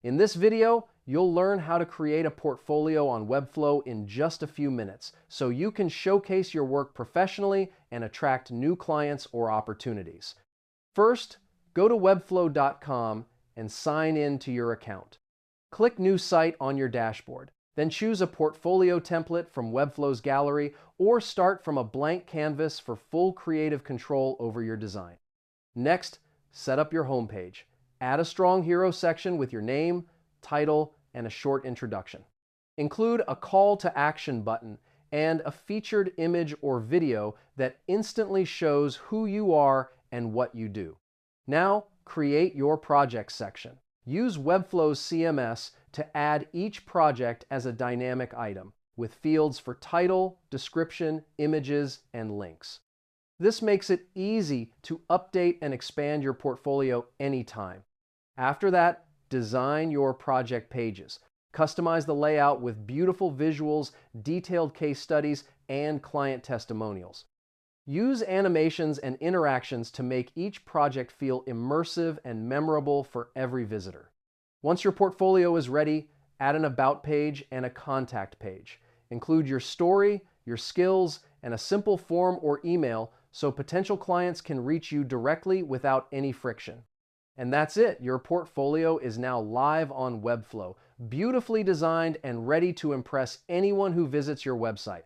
In this video, you'll learn how to create a portfolio on Webflow in just a few minutes so you can showcase your work professionally and attract new clients or opportunities. First, go to webflow.com and sign in to your account. Click New Site on your dashboard. Then choose a portfolio template from Webflow's gallery or start from a blank canvas for full creative control over your design. Next, set up your homepage. Add a strong hero section with your name, title, and a short introduction. Include a call to action button and a featured image or video that instantly shows who you are and what you do. Now, create your project section. Use Webflow's CMS to add each project as a dynamic item, with fields for title, description, images, and links. This makes it easy to update and expand your portfolio anytime. After that, design your project pages. Customize the layout with beautiful visuals, detailed case studies, and client testimonials. Use animations and interactions to make each project feel immersive and memorable for every visitor. Once your portfolio is ready, add an About page and a Contact page. Include your story, your skills, and a simple form or email so potential clients can reach you directly without any friction. And that's it. Your portfolio is now live on Webflow, beautifully designed and ready to impress anyone who visits your website.